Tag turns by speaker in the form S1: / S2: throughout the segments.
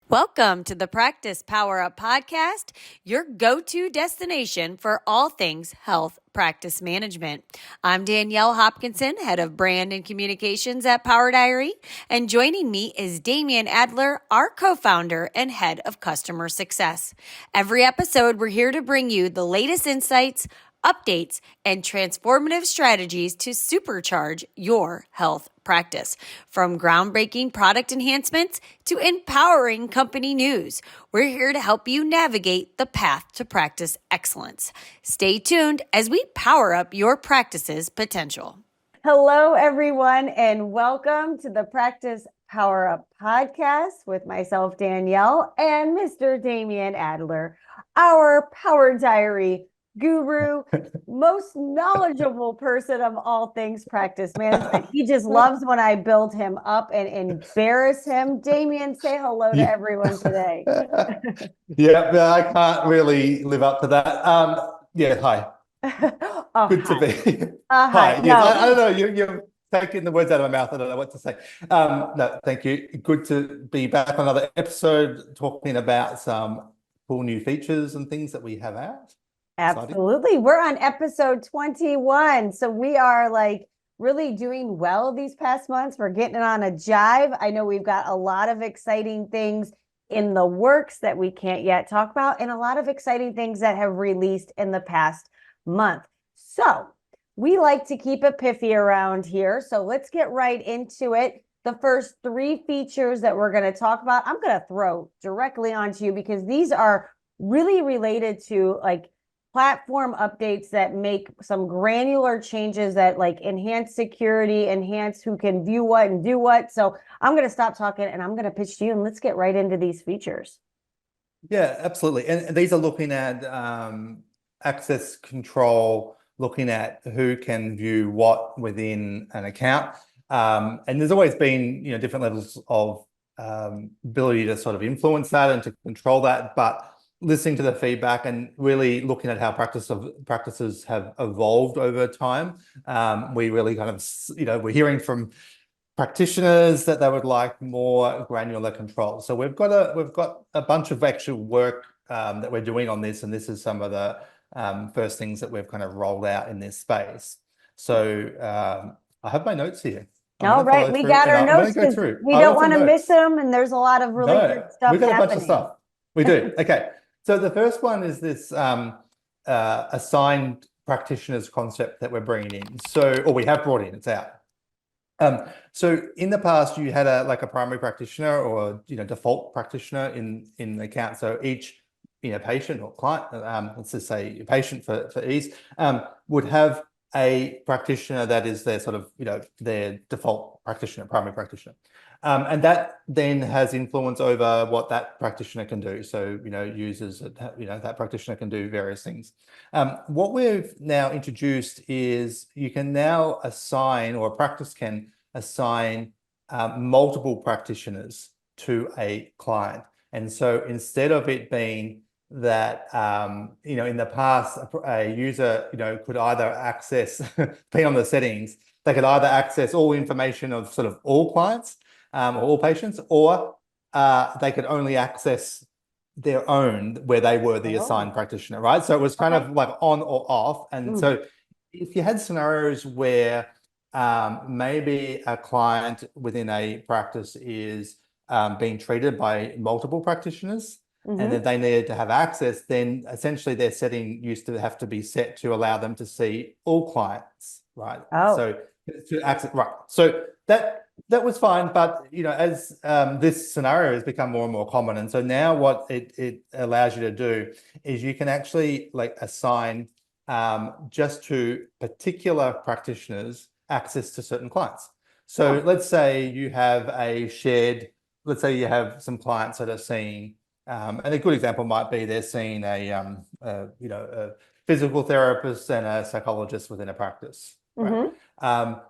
S1: Welcome to the Practice Power Up Podcast, your go-to destination for all things health practice management. I'm Danielle Hopkinson, head of brand and communications at Power Diary, and joining me is Damien Adler, our co-founder and head of customer success. Every episode, we're here to bring you the latest insights, updates, and transformative strategies to supercharge your health practice. From groundbreaking product enhancements to empowering company news, we're here to help you navigate the path to practice excellence. Stay tuned as we power up your practice's potential.
S2: Hello, everyone, and welcome to the Practice Power Up Podcast with myself, Danielle, and Mr. Damien Adler, our Power Diary guru, most knowledgeable person of all things practice management. He just loves when I build him up and embarrass him. Damien, say hello to everyone today.
S3: Yeah, I can't really live up to that. Hi. Good to be. Hi. Yes,
S2: no.
S3: I don't know. You're taking the words out of my mouth. I don't know what to say. No, thank you. Good to be back on another episode talking about some cool new features and things that we have out.
S2: Absolutely. We're on episode 21. So we are really doing well these past months. We're getting on a jive. I know we've got a lot of exciting things in the works that we can't yet talk about, and a lot of exciting things that have released in the past month. So we like to keep it piffy around here. So let's get right into it. The first 3 features that we're going to talk about, I'm going to throw directly onto you because these are really related to platform updates that make some granular changes that enhance security, enhance who can view what and do what. So I'm going to stop talking and I'm going to pitch to you, and let's get right into these features.
S3: Yeah, absolutely. And these are looking at access control, looking at who can view what within an account. And there's always been, different levels of ability to sort of influence that and to control that, but listening to the feedback and really looking at how practices have evolved over time, we really kind of, we're hearing from practitioners that they would like more granular control. So we've got a bunch of actual work that we're doing on this, and this is some of the first things that we've kind of rolled out in this space. So I have my notes here.
S2: All right, we got our notes because we don't want to miss them, and there's a lot of really good stuff
S3: We've got
S2: happening.
S3: A bunch of stuff. We do. Okay. So the first one is this assigned practitioners concept that we're bringing in. Or we have brought in, it's out. So in the past, you had a primary practitioner or default practitioner in the account. So each patient or client, let's just say patient for ease, would have a practitioner that is their sort of their default practitioner, primary practitioner. And that then has influence over what that practitioner can do. So, users, that practitioner can do various things. What we've now introduced is you can now assign, or a practice can assign multiple practitioners to a client. And so instead of it being that, in the past, a user, could either access, depending on the settings, they could either access all information of sort of all clients, or all patients, or they could only access their own where they were the assigned practitioner, right? So it was kind of like on or off. And so if you had scenarios where maybe a client within a practice is being treated by multiple practitioners, and then they needed to have access, then essentially their setting used to have to be set to allow them to see all clients, right? So to access, right. So that was fine, but as this scenario has become more and more common, and so now what it allows you to do is you can actually assign just to particular practitioners access to certain clients. So let's say you have let's say you have some clients that are seeing, and a good example might be they're seeing a physical therapist and a psychologist within a practice. Right?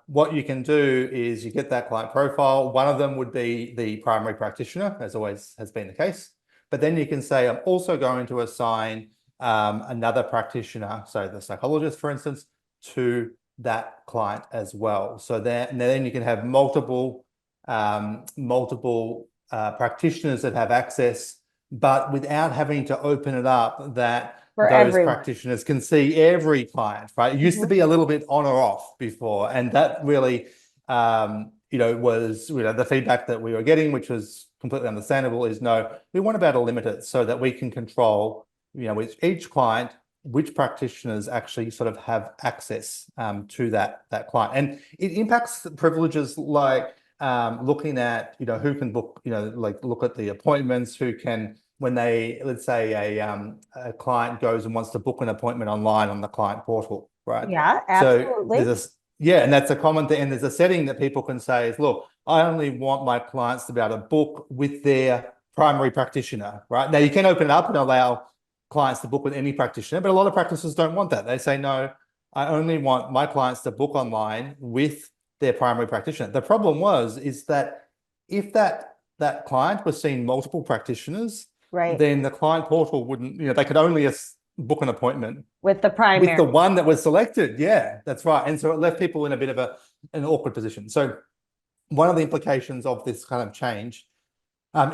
S3: What you can do is you get that client profile. One of them would be the primary practitioner, as always has been the case. But then you can say, I'm also going to assign another practitioner, so the psychologist, for instance, to that client as well. So then you can have multiple practitioners that have access, but without having to open it up that
S2: For
S3: those
S2: everyone.
S3: practitioners can see every client, right? It used to be a little bit on or off before, and that really, was, the feedback that we were getting, which was completely understandable, is no, we want to be able to limit it so that we can control, with each client, which practitioners actually sort of have access to that client. And it impacts the privileges like looking at, who can book, like look at the appointments, who can, when they, let's say a client goes and wants to book an appointment online on the client portal, right?
S2: Yeah, absolutely.
S3: So and that's a common thing. And there's a setting that people can say is, look, I only want my clients to be able to book with their primary practitioner, right? Now you can open it up and allow clients to book with any practitioner, but a lot of practitioners don't want that. They say, no, I only want my clients to book online with their primary practitioner. The problem is that if that client was seeing multiple practitioners,
S2: Right.
S3: then the client portal wouldn't, they could only book an appointment
S2: With the primary.
S3: with the one that was selected. Yeah, that's right. And so it left people in a bit of an awkward position. So one of the implications of this kind of change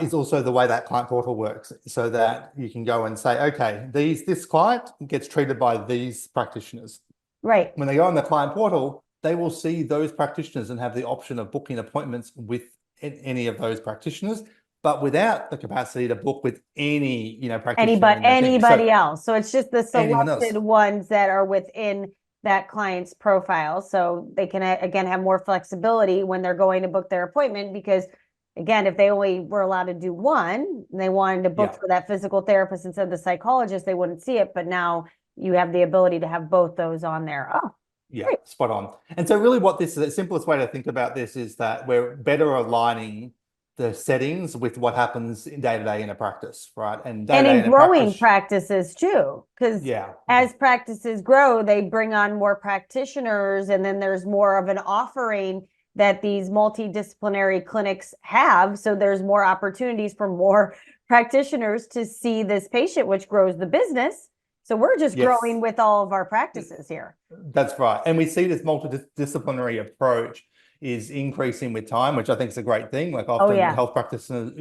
S3: is also the way that client portal works, so that you can go and say, okay, this client gets treated by these practitioners.
S2: Right.
S3: When they go on the client portal, they will see those practitioners and have the option of booking appointments with any of those practitioners, but without the capacity to book with any, practitioner.
S2: Anybody else. So it's just the
S3: Anyone else.
S2: selected ones that are within that client's profile. So they can, again, have more flexibility when they're going to book their appointment, because again, if they only were allowed to do one and they wanted to book for that physical therapist instead of the psychologist, they wouldn't see it. But now you have the ability to have both those on there. Oh,
S3: yeah,
S2: great.
S3: Spot on. And so really what this is, the simplest way to think about this is that we're better aligning the settings with what happens in day-to-day in a practice, right? And
S2: in growing practices too, because as practices grow, they bring on more practitioners, and then there's more of an offering that these multidisciplinary clinics have. So there's more opportunities for more practitioners to see this patient, which grows the business. So we're just growing with all of our practices here.
S3: That's right. And we see this multidisciplinary approach is increasing with time, which I think is a great thing. Like often health practitioners,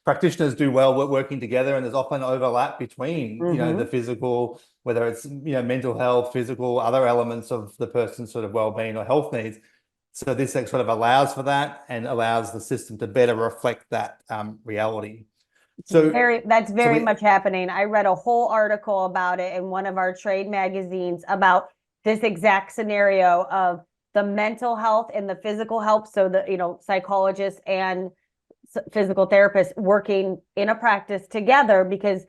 S3: practitioners do well working together, and there's often overlap between, the physical, whether it's, mental health, physical, other elements of the person's sort of well-being or health needs. So this sort of allows for that and allows the system to better reflect that reality. So
S2: that's very much happening. I read a whole article about it in one of our trade magazines about this exact scenario of the mental health and the physical health. So the, psychologists and physical therapists working in a practice together, because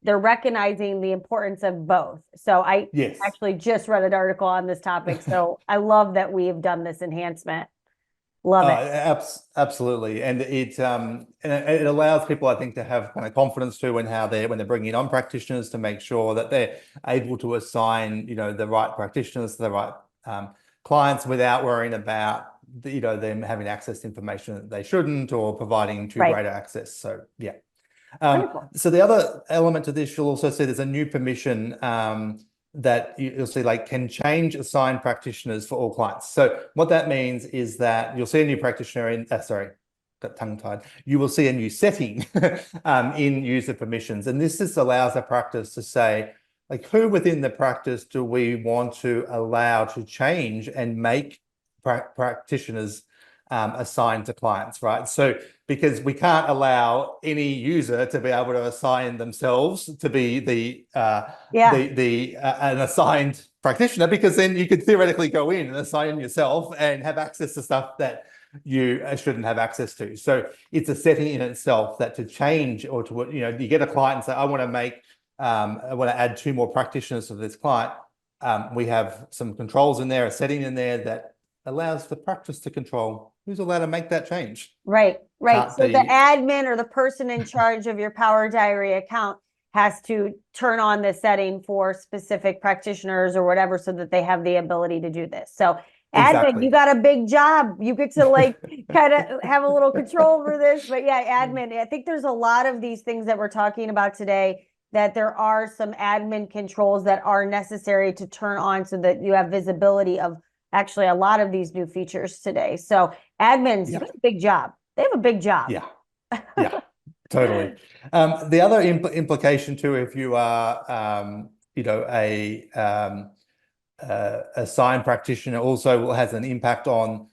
S2: they're recognizing the importance of both. So I actually just read an article on this topic. So I love that we have done this enhancement. Love it.
S3: Absolutely. And it allows people, I think, to have kind of confidence too in how when they're bringing on practitioners, to make sure that they're able to assign, the right practitioners to the right clients without worrying about, them having access to information that they shouldn't, or providing too greater access. So, yeah. So the other element to this, you'll also see there's a new permission that you'll see, like, can change assigned practitioners for all clients. So what that means is that you'll see a new practitioner got tongue-tied. You will see a new setting in user permissions. And this just allows a practice to say, like, who within the practice do we want to allow to change and make practitioners assigned to clients, right? So because we can't allow any user to be able to assign themselves to be an assigned practitioner, because then you could theoretically go in and assign yourself and have access to stuff that you shouldn't have access to. So it's a setting in itself that to change, or to, you get a client and say, I want to add 2 more practitioners to this client. We have some controls in there, a setting in there that allows the practice to control who's allowed to make that change.
S2: Right. So the admin or the person in charge of your Power Diary account has to turn on the setting for specific practitioners or whatever, so that they have the ability to do this. So admin, you got a big job. You get to kind of have a little control over this. But yeah, admin, I think there's a lot of these things that we're talking about today, that there are some admin controls that are necessary to turn on, so that you have visibility of actually a lot of these new features today. So admins, you have a big job. They have a big job.
S3: Yeah. Yeah, totally. The other implication too, if you are, a sign practitioner, also has an impact on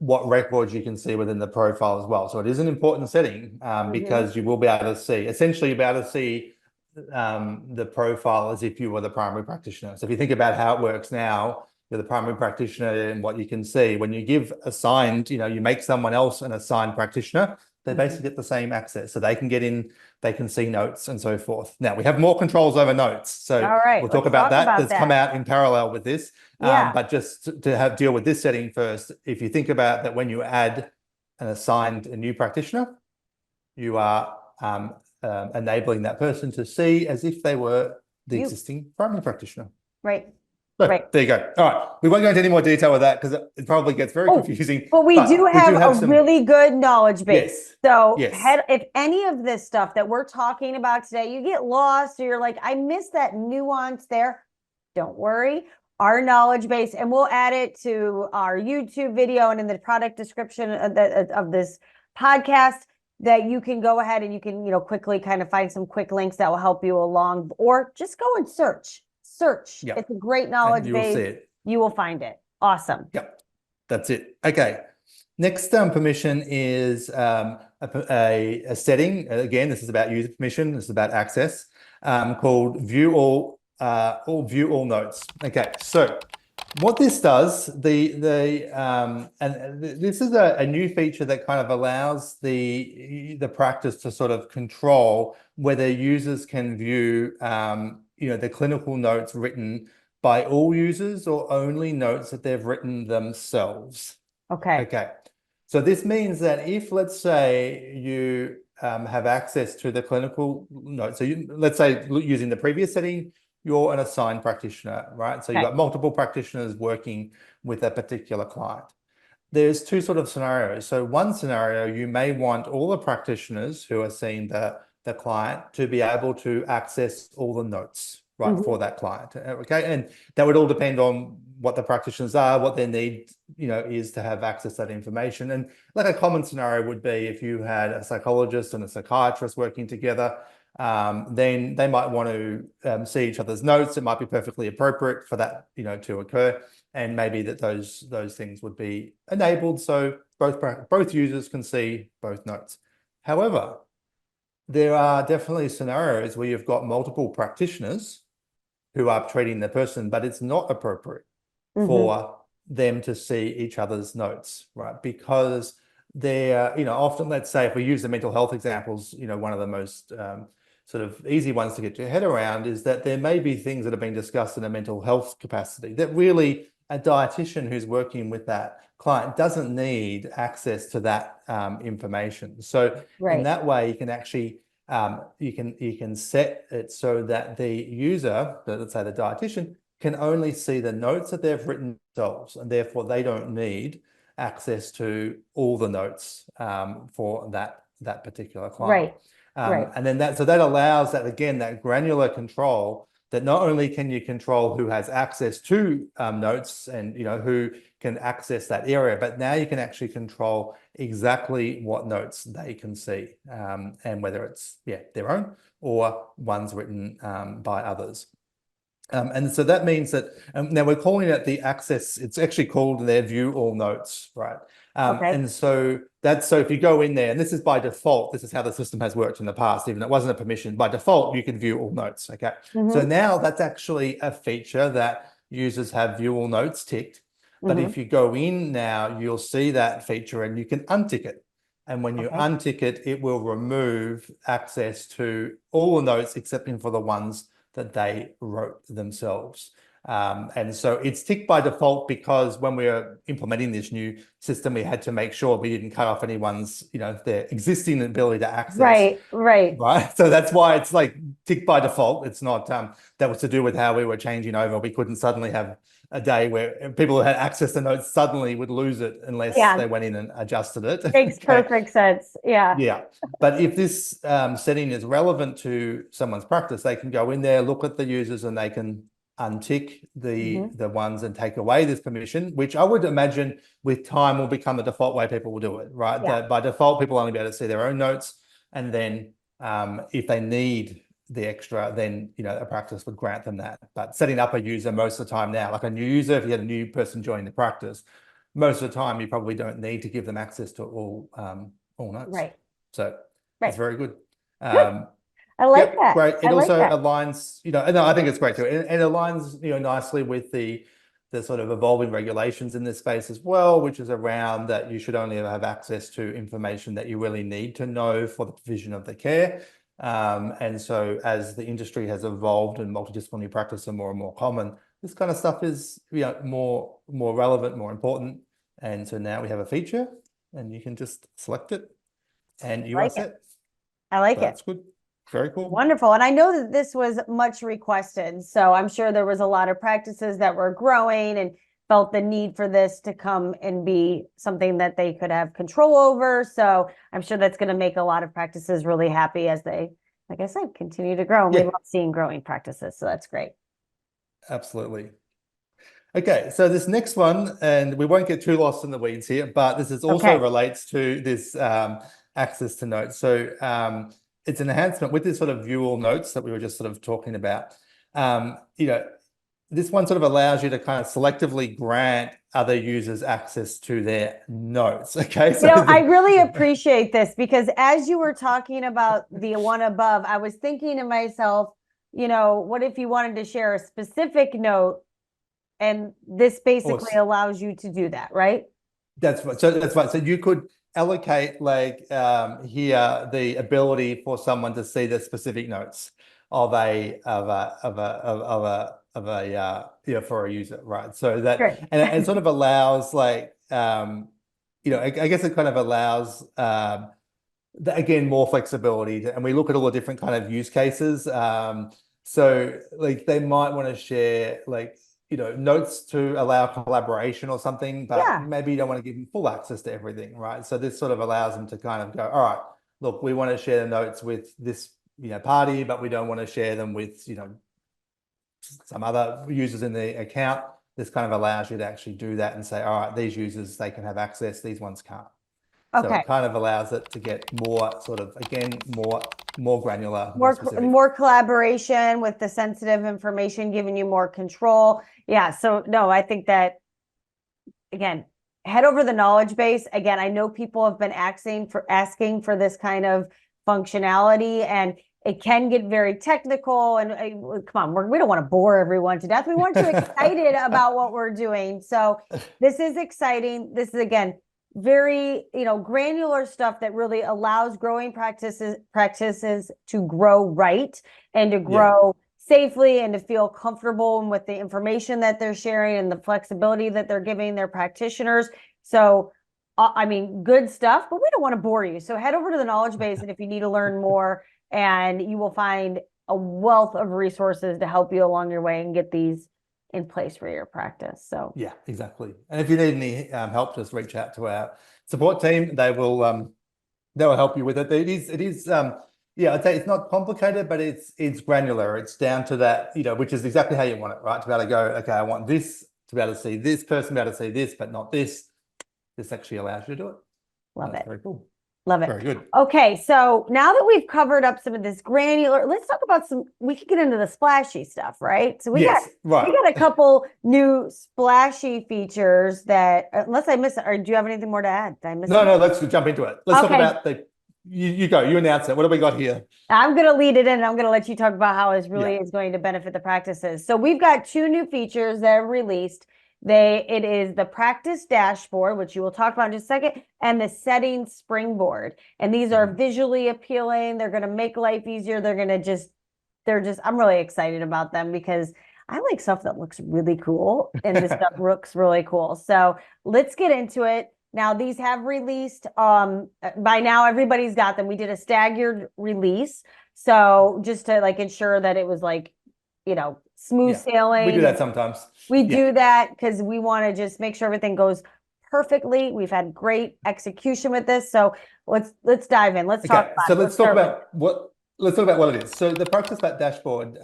S3: what records you can see within the profile as well. So it is an important setting because you will be able to see, essentially, you'll be able to see the profile as if you were the primary practitioner. So if you think about how it works now, you're the primary practitioner and what you can see. When you give assigned, you make someone else an assigned practitioner, they basically get the same access. So they can get in, they can see notes and so forth. Now, we have more controls over notes. So
S2: All right,
S3: we'll talk
S2: let's
S3: about
S2: talk
S3: that.
S2: about
S3: That's come out in parallel with this.
S2: Yeah.
S3: But just to deal with this setting first, if you think about that, when you add an assigned a new practitioner, you are enabling that person to see as if they were the existing primary practitioner.
S2: Right.
S3: So,
S2: right.
S3: There you go. All right. We won't go into any more detail with that because it probably gets very confusing.
S2: But we do have
S3: some
S2: really good knowledge base.
S3: Yes.
S2: So
S3: Yes.
S2: if any of this stuff that we're talking about today, you get lost or you're like, I missed that nuance there, don't worry. Our knowledge base, and we'll add it to our YouTube video and in the product description of this podcast, that you can go ahead and you can, quickly kind of find some quick links that will help you along, or just go and search.
S3: Yep.
S2: It's a great knowledge
S3: you will
S2: base.
S3: see it.
S2: You will find it. Awesome.
S3: Yep. That's it. Okay. Next permission is a setting. Again, this is about user permission. This is about access, called view all notes. Okay. So what this does, and this is a new feature that kind of allows the practice to sort of control whether users can view the clinical notes written by all users or only notes that they've written themselves. Okay. So this means that if, let's say, you have access to the clinical notes, so let's say using the previous setting, you're an assigned practitioner, right? So you've got multiple practitioners working with a particular client. There's two sort of scenarios. So one scenario, you may want all the practitioners who are seeing the client to be able to access all the notes, right, for that client. Okay. And that would all depend on what the practitioners are, what their need, is to have access to that information. And like a common scenario would be if you had a psychologist and a psychiatrist working together, then they might want to see each other's notes. It might be perfectly appropriate for that, to occur. And maybe that those things would be enabled so both users can see both notes. However, there are definitely scenarios where you've got multiple practitioners who are treating the person, but it's not appropriate for them to see each other's notes, right? Because they're, often, let's say, if we use the mental health examples, one of the most sort of easy ones to get your head around is that there may be things that have been discussed in a mental health capacity that really a dietitian who's working with that client doesn't need access to that information. So in that way, you can actually you can set it so that the user, let's say the dietitian, can only see the notes that they've written themselves, and therefore they don't need access to all the notes for that particular client. And then that allows that, again, that granular control, that not only can you control who has access to notes and who can access that area, but now you can actually control exactly what notes they can see, and whether it's their own or ones written by others. And so that means that now we're calling it the access. It's actually called their view all notes, right? And so if you go in there, and this is by default, this is how the system has worked in the past, even it wasn't a permission. By default, you can view all notes. Okay. So now that's actually a feature that users have view all notes ticked. But if you go in now, you'll see that feature and you can untick it. And when you untick it, it will remove access to all the notes excepting for the ones that they wrote themselves. And so it's ticked by default because when we were implementing this new system, we had to make sure we didn't cut off anyone's, their existing ability to access. Right. So that's why it's like ticked by default. It's not, that was to do with how we were changing over. We couldn't suddenly have a day where people who had access to notes suddenly would lose it unless they went in and adjusted it.
S2: Makes perfect sense.
S3: Yeah. But if this setting is relevant to someone's practice, they can go in there, look at the users, and they can untick the ones and take away this permission, which I would imagine with time will become the default way people will do it, right?
S2: Yeah.
S3: That by default, people only be able to see their own notes. And then if they need the extra, then, a practice would grant them that. But setting up a user most of the time now, like a new user, if you had a new person joining the practice, most of the time you probably don't need to give them access to all notes.
S2: Right.
S3: So it's very good.
S2: Good. I like that.
S3: Great. It
S2: I like
S3: also
S2: that.
S3: aligns, no, I think it's great too. It aligns, nicely with the sort of evolving regulations in this space as well, which is around that you should only have access to information that you really need to know for the provision of the care. And so as the industry has evolved and multidisciplinary practice are more and more common, this kind of stuff is more relevant, more important. And so now we have a feature and you can just select it and you are set.
S2: I like it.
S3: That's good. Very cool.
S2: Wonderful. And I know that this was much requested. So I'm sure there was a lot of practices that were growing and felt the need for this to come and be something that they could have control over. So I'm sure that's going to make a lot of practices really happy as they, like I said, continue to grow. And we love seeing growing practices. So that's great.
S3: Absolutely. Okay, so this next one, and we won't get too lost in the weeds here, but this is also relates to this access to notes. So it's an enhancement with this sort of view all notes that we were just sort of talking about. This one sort of allows you to kind of selectively grant other users access to their notes. Okay. So
S2: I really appreciate this because as you were talking about the one above, I was thinking to myself, what if you wanted to share a specific note? And this basically allows you to do that, right?
S3: That's right. So you could allocate here the ability for someone to see the specific notes of a for a user, right? So that and it sort of allows I guess it kind of allows again more flexibility and we look at all the different kind of use cases. So they might want to share notes to allow collaboration or something, but maybe you don't want to give them full access to everything, right? So this sort of allows them to kind of go, all right, look, we want to share the notes with this, party, but we don't want to share them with, some other users in the account. This kind of allows you to actually do that and say, all right, these users, they can have access, these ones can't. So it kind of allows it to get more sort of, again, more granular,
S2: more collaboration with the sensitive information, giving you more control. Yeah. So no, I think that, again, head over the knowledge base. Again, I know people have been asking for this kind of functionality and it can get very technical and come on, we don't want to bore everyone to death. We want you excited about what we're doing. So this is exciting. This is, again, very granular stuff that really allows growing practices to grow right and to grow safely and to feel comfortable with the information that they're sharing and the flexibility that they're giving their practitioners. So good stuff, but we don't want to bore you. So head over to the knowledge base and if you need to learn more, and you will find a wealth of resources to help you along your way and get these in place for your practice. So
S3: yeah, exactly. And if you need any help, just reach out to our support team. They will help you with it. It is I'd say it's not complicated, but it's granular. It's down to that, which is exactly how you want it, right? To be able to go, okay, I want this to be able to see this person, be able to see this, but not this. This actually allows you to do it.
S2: Love it.
S3: Very cool.
S2: Love it.
S3: Very good.
S2: Okay, so now that we've covered up some of this granular, let's talk about we could get into the splashy stuff, right? So we got a couple new splashy features that, unless I miss it, or do you have anything more to add? Did I miss it?
S3: No, let's jump into it. Let's talk about you go, you announce it. What have we got here?
S2: I'm going to lead it in and I'm going to let you talk about how it really is going to benefit the practices. So we've got two new features that are released. It is the practice dashboard, which you will talk about in just a second, and the settings springboard. And these are visually appealing. They're going to make life easier. I'm really excited about them because I like stuff that looks really cool and this stuff looks really cool. So let's get into it. Now, these have released, by now everybody's got them. We did a staggered release. So just to ensure that it was smooth sailing.
S3: We do that sometimes.
S2: We do that because we want to just make sure everything goes perfectly. We've had great execution with this. So let's dive in. Let's talk about what it is. So the practice dashboard.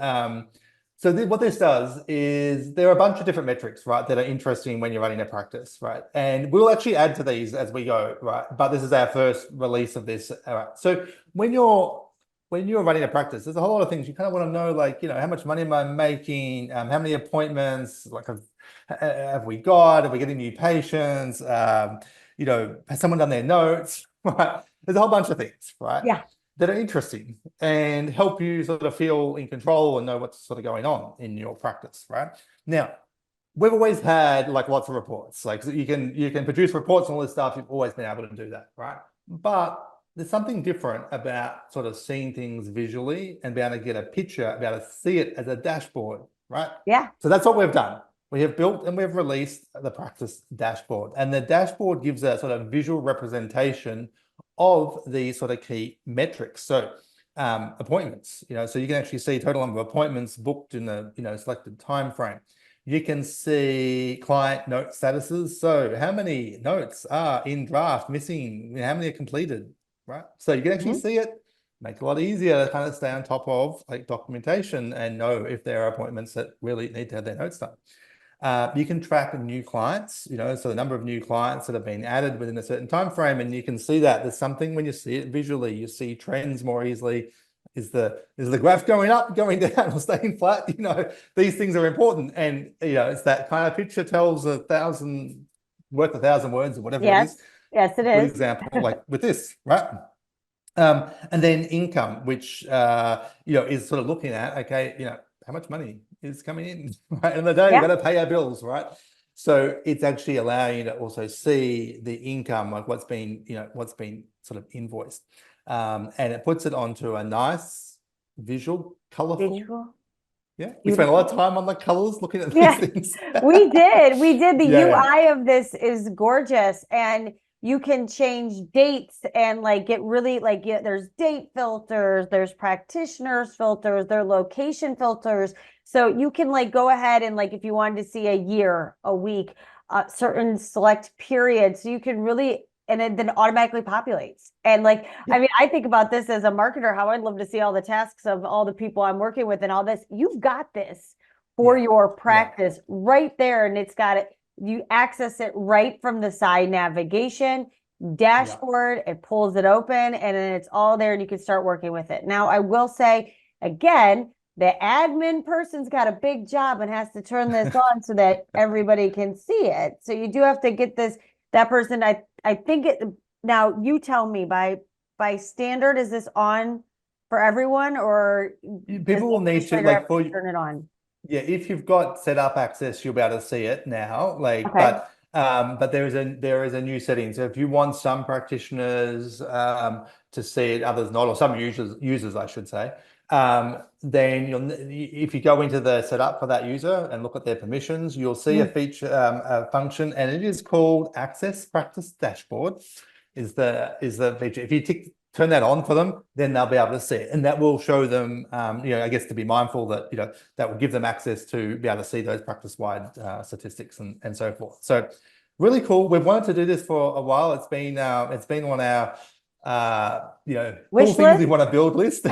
S3: So what this does is there are a bunch of different metrics, right, that are interesting when you're running a practice, right? And we'll actually add to these as we go, right? But this is our first release of this. All right. So when you're running a practice, there's a whole lot of things you kind of want to know, like, how much money am I making? How many appointments? Like, have we got? Are we getting new patients? Has someone done their notes? Right? There's a whole bunch of things, right?
S2: Yeah.
S3: That are interesting and help you sort of feel in control and know what's sort of going on in your practice, right? Now, we've always had like lots of reports. Like you can produce reports and all this stuff. You've always been able to do that, right? But there's something different about sort of seeing things visually and being able to get a picture, be able to see it as a dashboard, right?
S2: Yeah.
S3: So that's what we've done. We have built and we've released the practice dashboard, and the dashboard gives a sort of visual representation of the sort of key metrics. So appointments, so you can actually see total number of appointments booked in the selected time frame. You can see client note statuses. So how many notes are in draft missing? How many are completed, right? So you can actually see it. Make it a lot easier to kind of stay on top of like documentation and know if there are appointments that really need to have their notes done. You can track new clients, so the number of new clients that have been added within a certain time frame, and you can see that there's something when you see it visually, you see trends more easily. Is the graph going up, going down, or staying flat? These things are important, and it's that kind of picture tells worth 1,000 words or whatever it is.
S2: Yes, it
S3: Good
S2: is.
S3: example, like with this, right? And then income, which is sort of looking at, okay, how much money is coming in, right? In the day, we've got to pay our bills, right? So it's actually allowing you to also see the income, like what's been sort of invoiced. And it puts it onto a nice visual, colorful. Yeah, we spent a lot of time on the colors looking at these things.
S2: We did. The UI of this is gorgeous, and you can change dates and like get really there's date filters, there's practitioners filters, there are location filters. So you can like go ahead and like, if you wanted to see a year, a week, certain select periods, you can really, and it then automatically populates. And like, I mean, I think about this as a marketer, how I'd love to see all the tasks of all the people I'm working with and all this. You've got this for your practice right there. And it's got it. You access it right from the side navigation dashboard. It pulls it open, and then it's all there, and you can start working with it. Now, I will say again, the admin person's got a big job and has to turn this on so that everybody can see it. So you do have to get that person. I think it. Now you tell me, by standard, is this on for everyone, or
S3: people will need to
S2: turn it on?
S3: Yeah, if you've got set up access, you'll be able to see it now. But there is a new setting. So if you want some practitioners to see it, others not, or some users, I should say, then if you go into the setup for that user and look at their permissions, you'll see a feature, a function, and it is called Access Practice Dashboard. Is the feature. If you turn that on for them, then they'll be able to see it, and that will show them, I guess, to be mindful that that will give them access to be able to see those practice-wide statistics and so forth. So, really cool. We've wanted to do this for a while. It's been on our cool things we want to build list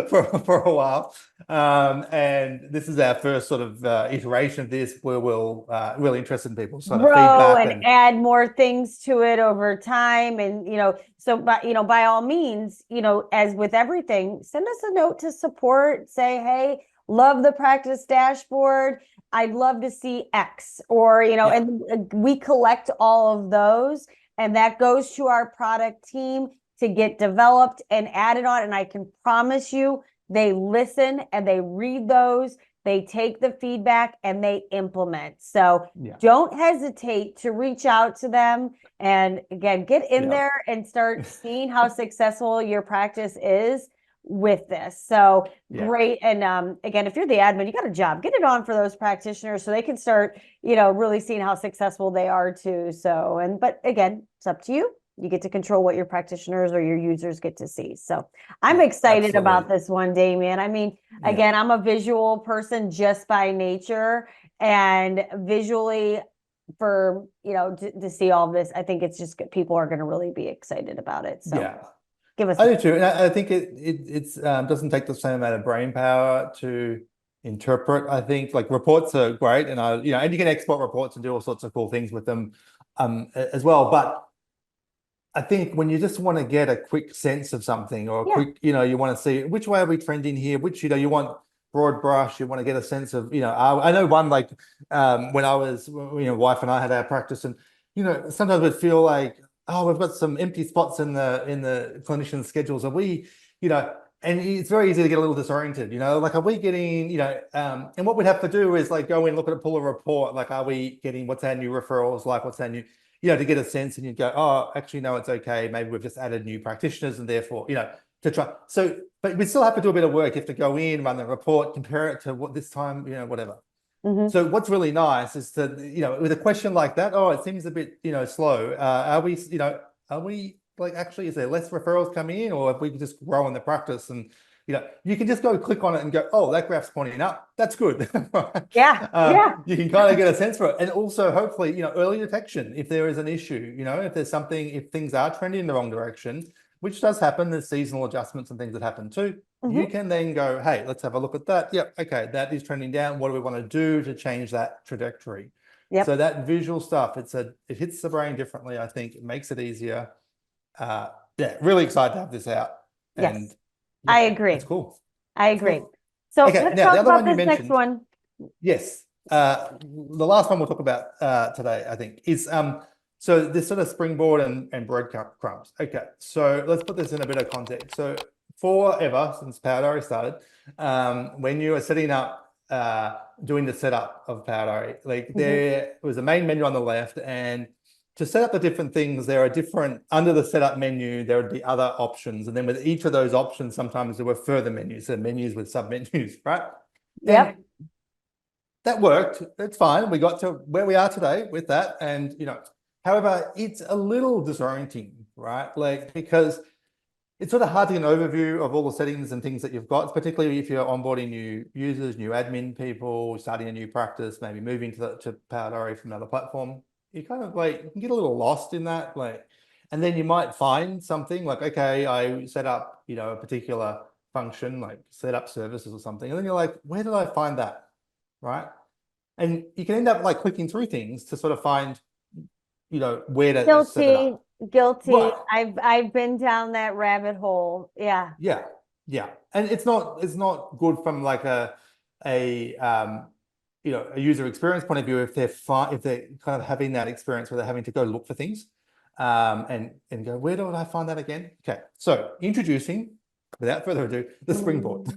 S3: for a while. And this is our first sort of iteration of this, where we'll really interested in people's sort of feedback
S2: and add more things to it over time. And so by all means, as with everything, send us a note to support. Say, hey, love the practice dashboard. I'd love to see X, or and we collect all of those. And that goes to our product team to get developed and added on. And I can promise you, they listen and they read those, they take the feedback, and they implement. So don't hesitate to reach out to them. And again, get in there and start seeing how successful your practice is with this. So great. And again, if you're the admin, you got a job, get it on for those practitioners so they can start, really seeing how successful they are too. So, but again, it's up to you. You get to control what your practitioners or your users get to see. So I'm excited about this one, Damien. I mean, again, I'm a visual person just by nature, and visually for, to see all of this, I think it's just good. People are going to really be excited about it. So give us.
S3: I do too. And I think it doesn't take the same amount of brain power to interpret. I think like reports are great, and and you can export reports and do all sorts of cool things with them as well. But I think when you just want to get a quick sense of something, or a quick, you want to see which way are we trending here, which, you want broad brush, you want to get a sense of, I know one, like when I was, wife and I had our practice, and, sometimes we'd feel like, oh, we've got some empty spots in the clinician schedules. Are we, and it's very easy to get a little disoriented, like, are we getting, and what we'd have to do is like go in, look at pull a report, like, are we getting, what's our new referrals like, what's our new, to get a sense, and you'd go, oh, actually, no, it's okay. Maybe we've just added new practitioners, and therefore, to try. So, but we still have to do a bit of work. You have to go in, run the report, compare it to what this time, whatever. So what's really nice is to, with a question like that, oh, it seems a bit, slow. Are we like, actually, is there less referrals coming in, or if we can just grow in the practice, and, you can just go click on it and go, oh, that graph's pointing up. That's good.
S2: Yeah.
S3: You can kind of get a sense for it. And also, hopefully, early detection, if there is an issue, if there's something, if things are trending in the wrong direction, which does happen, there's seasonal adjustments and things that happen too. You can then go, hey, let's have a look at that. Yep, okay, that is trending down. What do we want to do to change that trajectory? So that visual stuff, it hits the brain differently, I think. It makes it easier. Really excited to have this out.
S2: Yes.
S3: And
S2: I agree.
S3: It's cool.
S2: I agree. So
S3: Okay,
S2: let's
S3: now,
S2: talk
S3: the other
S2: about
S3: one you
S2: this next
S3: mentioned-
S2: one.
S3: Yes. The last one we'll talk about today, I think, is so this sort of Springboard and Breadcrumbs. Okay, so let's put this in a bit of context. So forever, since Powdery started, when you are setting up, doing the setup of Powdery, like there was a main menu on the left, and to set up the different things, there are different, under the setup menu, there would be other options. And then with each of those options, sometimes there were further menus, so menus with sub-menus, right?
S2: Yep.
S3: And that worked. It's fine. We got to where we are today with that. And, however, it's a little disorienting, right? Like, because it's sort of hard to get an overview of all the settings and things that you've got, particularly if you're onboarding new users, new admin people, starting a new practice, maybe moving to Powdery from another platform. You kind of like, you can get a little lost in that, like, and then you might find something like, okay, I set up, a particular function, like set up services or something. And then you're like, where did I find that? Right. And you can end up like clicking through things to sort of find, where to set it up.
S2: Guilty.
S3: Right.
S2: I've been down that rabbit hole. Yeah.
S3: Yeah. And it's not good from like a user experience point of view, if they're kind of having that experience where they're having to go look for things and go, where do I find that again? Okay, so introducing, without further ado, the Springboard.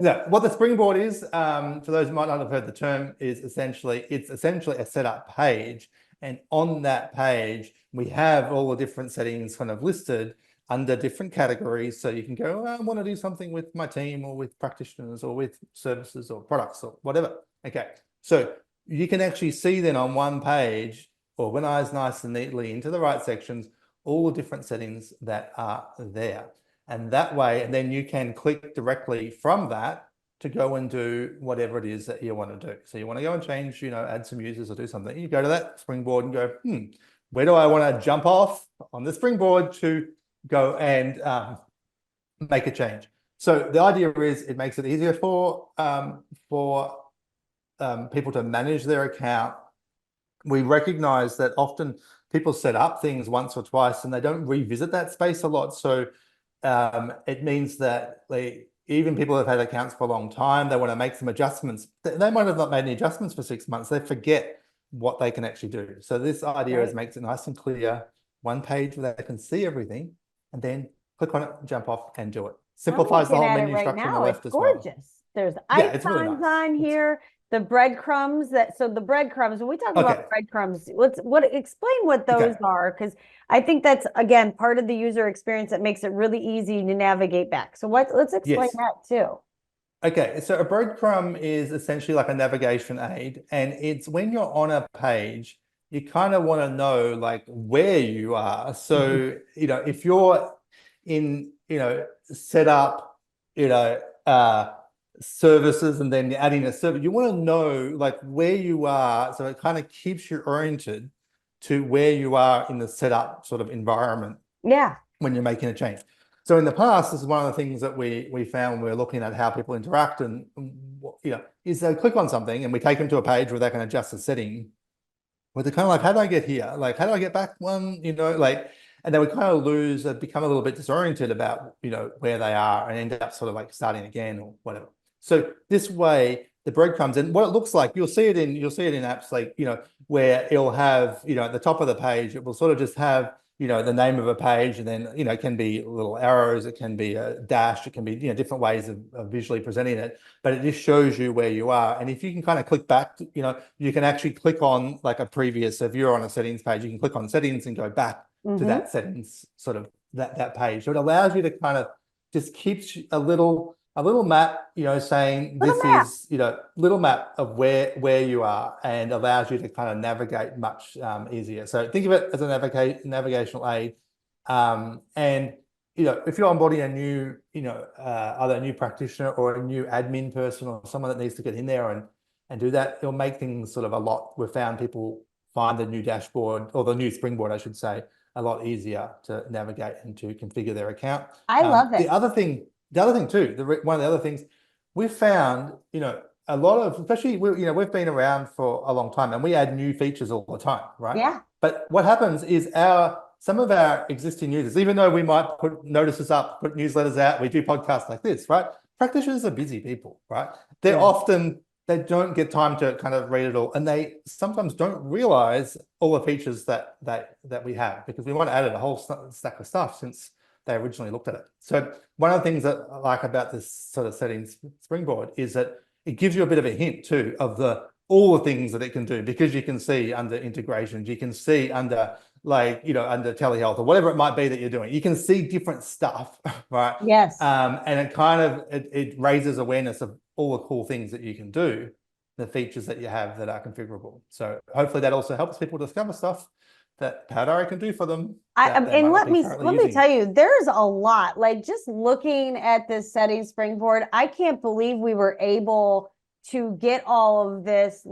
S3: Now, what the Springboard is, for those who might not have heard the term, is essentially a setup page, and on that page we have all the different settings kind of listed under different categories. So you can go, I want to do something with my team, or with practitioners, or with services or products, or whatever. Okay, so you can actually see then on one page, organized nice and neatly into the right sections, all the different settings that are there. And that way, and then you can click directly from that to go and do whatever it is that you want to do. So you want to go and change, add some users or do something. You go to that Springboard and go, where do I want to jump off on the Springboard to go and make a change? So the idea is it makes it easier for people to manage their account. We recognize that often people set up things once or twice and they don't revisit that space a lot. So it means that even people who have had accounts for a long time, they want to make some adjustments. They might have not made any adjustments for 6 months. They forget what they can actually do. So this idea is makes it nice and clear, one page where they can see everything, and then click on it, jump off, and do it. Simplifies the whole menu structure on the left as well.
S2: It's gorgeous. There's icons
S3: really nice.
S2: on here. The breadcrumbs the breadcrumbs, when we talk about breadcrumbs, explain what those are, because I think that's, again, part of the user experience that makes it really easy to navigate back. So let's explain that too.
S3: Okay, so a breadcrumb is essentially like a navigation aid, and it's when you're on a page, you kind of want to know like where you are. So, if you're in, set up, services, and then you're adding a service, you want to know like where you are, so it kind of keeps you oriented to where you are in the setup sort of environment when you're making a change. So in the past, this is one of the things that we found when we were looking at how people interact and is they click on something and we take them to a page where they can adjust the setting. Where they're kind of like, how do I get here? Like, how do I get back one? And they would kind of become a little bit disoriented about, where they are and end up sort of like starting again or whatever. So this way, the breadcrumbs and what it looks like, you'll see it in apps like, where it'll have, at the top of the page, it will sort of just have, the name of a page, and then, it can be little arrows, it can be a dash, it can be, different ways of visually presenting it, but it just shows you where you are. And if you can kind of click back, you can actually click on like a previous, so if you're on a settings page, you can click on settings and go back to that settings, sort of that page. So it allows you to kind of just keeps a little map, saying is, little map of where you are, and allows you to kind of navigate much easier. So think of it as a navigational aid. And, if you're onboarding a new, either a new practitioner or a new admin person or someone that needs to get in there and do that, it'll make things sort of a lot. We've found people find the new dashboard, or the new Springboard, I should say, a lot easier to navigate and to configure their account.
S2: I love it.
S3: The other thing too, one of the other things we've found, a lot of, especially, we've been around for a long time and we add new features all the time, right?
S2: Yeah.
S3: But what happens is some of our existing users, even though we might put notices up, put newsletters out, we do podcasts like this, right? Practitioners are busy people, right? They don't get time to kind of read it all, and they sometimes don't realize all the features that we have, because we might have added a whole stack of stuff since they originally looked at it. So one of the things that I like about this sort of settings Springboard is that it gives you a bit of a hint too of all the things that it can do, because you can see under integrations, you can see under under telehealth or whatever it might be that you're doing, you can see different stuff, right?
S2: Yes.
S3: And it kind of, it raises awareness of all the cool things that you can do, the features that you have that are configurable. So hopefully that also helps people discover stuff that Power Diary can do for them.
S2: And let me tell you, there's a lot. Like, just looking at this settings Springboard, I can't believe we were able to get all of this,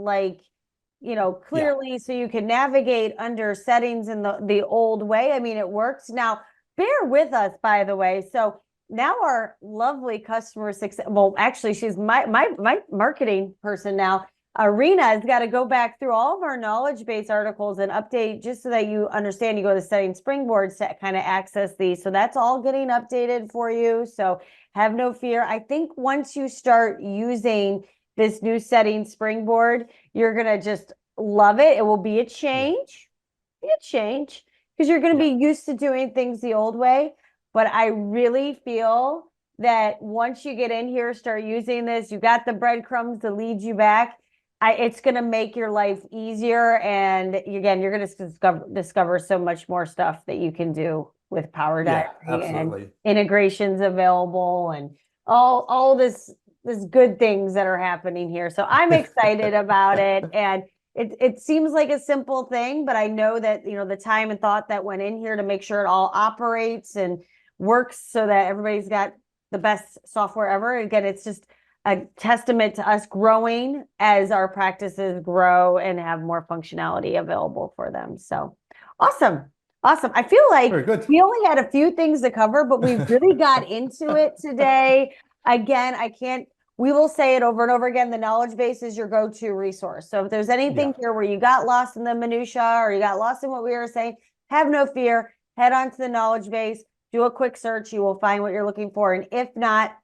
S2: clearly, so you can navigate under settings in the old way. I mean, it works. Now, bear with us, by the way. So now our lovely customer success, well, actually, she's my marketing person now. Arena has got to go back through all of our knowledge base articles and update, just so that you understand. You go to Settings Springboard to kind of access these. So that's all getting updated for you. So have no fear. I think once you start using this new Settings Springboard, you're going to just love it. It will be a change. Because you're going to be used to doing things the old way. But I really feel that once you get in here, start using this, you got the breadcrumbs to lead you back. It's going to make your life easier. And again, you're going to discover so much more stuff that you can do with Power Diary, and integrations available, and all this good things that are happening here. So I'm excited about it. And it seems like a simple thing, but I know that, the time and thought that went in here to make sure it all operates and works so that everybody's got the best software ever. Again, it's just a testament to us growing as our practices grow and have more functionality available for them. So awesome. I feel like we only had a few things to cover, but we really got into it today. Again, we will say it over and over again, the knowledge base is your go-to resource. So if there's anything here where you got lost in the minutia, or you got lost in what we were saying, have no fear, head on to the knowledge base, do a quick search, you will find what you're looking for. And if not,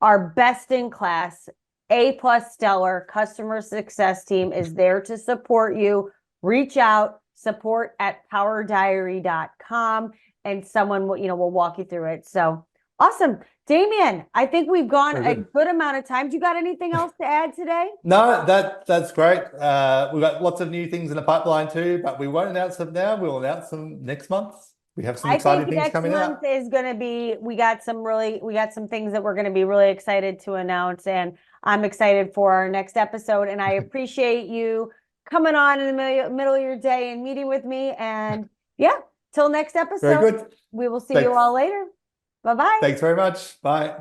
S2: our best in class, A+ stellar customer success team is there to support you. Reach out, support@powerdiary.com, and someone will walk you through it. So awesome. Damien, I think we've gone a good amount of time. Do you got anything else to add today?
S3: No, that's great. We've got lots of new things in the pipeline too, but we won't announce them now. We'll announce them next month. We have some exciting things coming out.
S2: Next month is going to be, we got some things that we're going to be really excited to announce, and I'm excited for our next episode. And I appreciate you coming on in the middle of your day and meeting with me. And till next episode,
S3: Very good.
S2: We will see you all later. Bye-bye.
S3: Thanks very much. Bye.